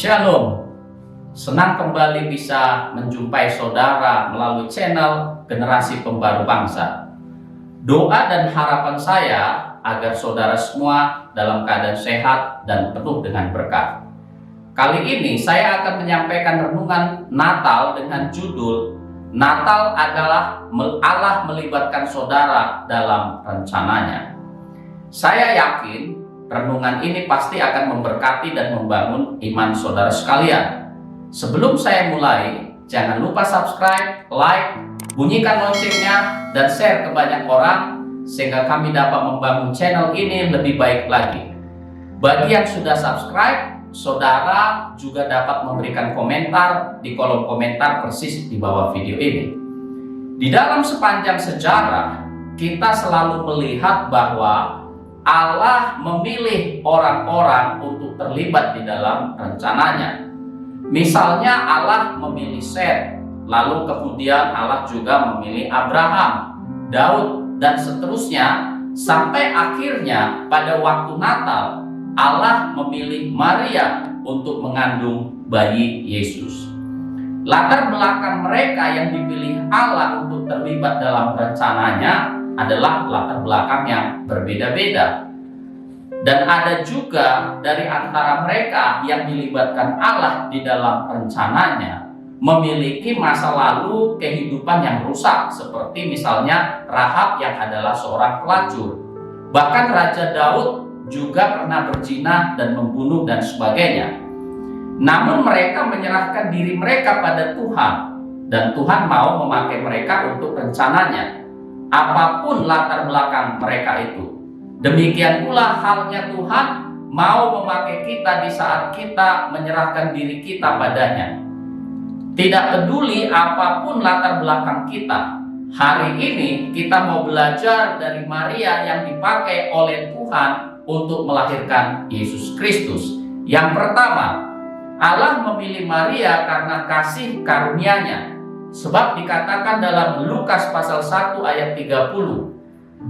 Shalom, senang kembali bisa menjumpai saudara melalui channel Generasi Pembaru Bangsa. Doa dan harapan saya agar saudara semua dalam keadaan sehat dan penuh dengan berkat. Kali ini saya akan menyampaikan renungan Natal dengan judul Natal adalah Allah melibatkan saudara dalam rencananya. Saya yakin renungan ini pasti akan memberkati dan membangun iman saudara sekalian. Sebelum saya mulai, jangan lupa subscribe, like, bunyikan loncengnya, dan share ke banyak orang sehingga kami dapat membangun channel ini lebih baik lagi. Bagi yang sudah subscribe, saudara juga dapat memberikan komentar di kolom komentar persis di bawah video ini. Di dalam sepanjang sejarah, kita selalu melihat bahwa Allah memilih orang-orang untuk terlibat di dalam rencananya. Misalnya Allah memilih Set, lalu kemudian Allah juga memilih Abraham, Daud, dan seterusnya, sampai akhirnya pada waktu Natal Allah memilih Maria untuk mengandung bayi Yesus. Latar belakang mereka yang dipilih Allah untuk terlibat dalam rencananya adalah latar belakang yang berbeda-beda. Dan ada juga dari antara mereka yang dilibatkan Allah di dalam rencananya memiliki masa lalu kehidupan yang rusak, seperti misalnya Rahab yang adalah seorang pelacur. Bahkan Raja Daud juga pernah berzina dan membunuh dan sebagainya. Namun mereka menyerahkan diri mereka pada Tuhan, dan Tuhan mau memakai mereka untuk rencananya, apapun latar belakang mereka itu. Demikian pula halnya Tuhan mau memakai kita di saat kita menyerahkan diri kita padanya. Tidak peduli apapun latar belakang kita. Hari ini kita mau belajar dari Maria yang dipakai oleh Tuhan untuk melahirkan Yesus Kristus. Yang pertama, Allah memilih Maria karena kasih karunia-Nya. Sebab dikatakan dalam Lukas pasal 1 ayat 30,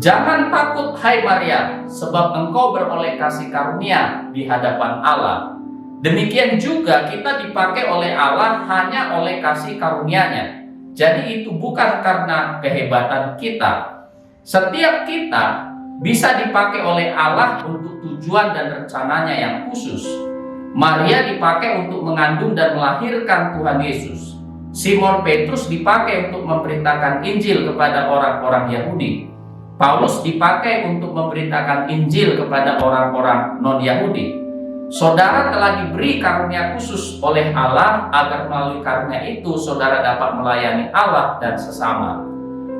"Jangan takut hai Maria, sebab engkau beroleh kasih karunia di hadapan Allah." Demikian juga kita dipakai oleh Allah hanya oleh kasih karunia-Nya. Jadi itu bukan karena kehebatan kita. Setiap kita bisa dipakai oleh Allah untuk tujuan dan rencananya yang khusus. Maria dipakai untuk mengandung dan melahirkan Tuhan Yesus. Simon Petrus dipakai untuk memberitakan Injil kepada orang-orang Yahudi. Paulus dipakai untuk memberitakan Injil kepada orang-orang non-Yahudi. Saudara telah diberi karunia khusus oleh Allah agar melalui karunia itu saudara dapat melayani Allah dan sesama.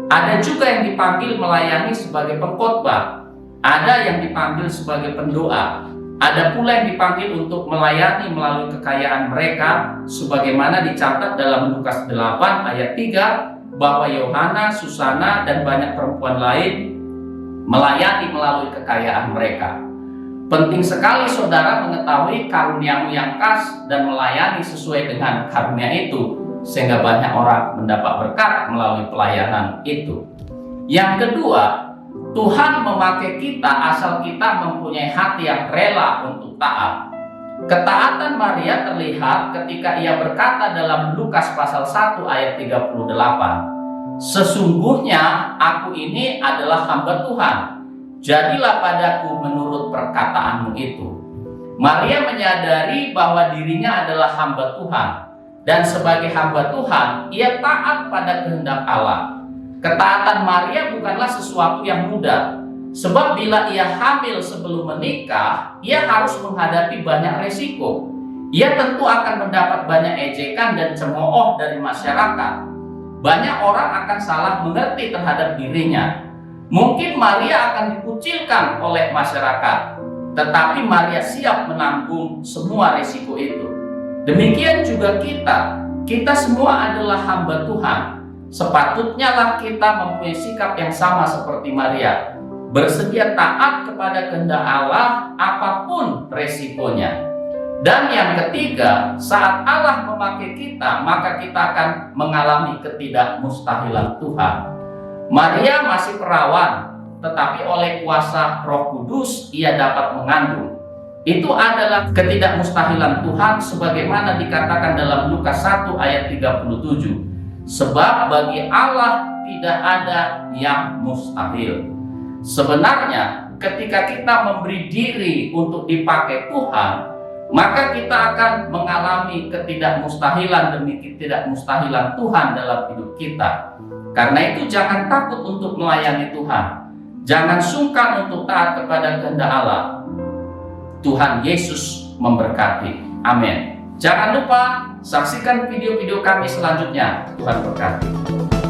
Ada juga yang dipanggil melayani sebagai pengkhotbah, ada yang dipanggil sebagai pendoa. Ada pula yang dipanggil untuk melayani melalui kekayaan mereka, sebagaimana dicatat dalam Lukas 8 ayat 3, bahwa Yohana, Susana, dan banyak perempuan lain melayani melalui kekayaan mereka. Penting sekali saudara mengetahui karuniamu yang khas dan melayani sesuai dengan karunia itu, sehingga banyak orang mendapat berkat melalui pelayanan itu. Yang kedua, Tuhan memakai kita asal kita mempunyai hati yang rela untuk taat. Ketaatan Maria terlihat ketika ia berkata dalam Lukas pasal 1 ayat 38, "Sesungguhnya aku ini adalah hamba Tuhan, jadilah padaku menurut perkataanmu itu." Maria menyadari bahwa dirinya adalah hamba Tuhan, dan sebagai hamba Tuhan ia taat pada kehendak Allah. Ketaatan Maria bukanlah sesuatu yang mudah, sebab bila ia hamil sebelum menikah, ia harus menghadapi banyak resiko. Ia tentu akan mendapat banyak ejekan dan cemooh dari masyarakat. Banyak orang akan salah mengerti terhadap dirinya. Mungkin Maria akan dikucilkan oleh masyarakat, tetapi Maria siap menanggung semua resiko itu. Demikian juga kita semua adalah hamba Tuhan. Sepatutnya lah kita mempunyai sikap yang sama seperti Maria, bersedia taat kepada kehendak Allah apapun resikonya. Dan yang ketiga, saat Allah memakai kita, maka kita akan mengalami ketidakmustahilan Tuhan. Maria masih perawan, tetapi oleh kuasa Roh Kudus ia dapat mengandung. Itu adalah ketidakmustahilan Tuhan sebagaimana dikatakan dalam Lukas 1 ayat 37. Sebab bagi Allah tidak ada yang mustahil. Sebenarnya ketika kita memberi diri untuk dipakai Tuhan, maka kita akan mengalami ketidakmustahilan demi ketidakmustahilan Tuhan dalam hidup kita. Karena itu jangan takut untuk melayani Tuhan. Jangan sungkan untuk taat kepada kehendak Allah. Tuhan Yesus memberkati. Amin. Jangan lupa saksikan video-video kami selanjutnya. Tuhan berkati.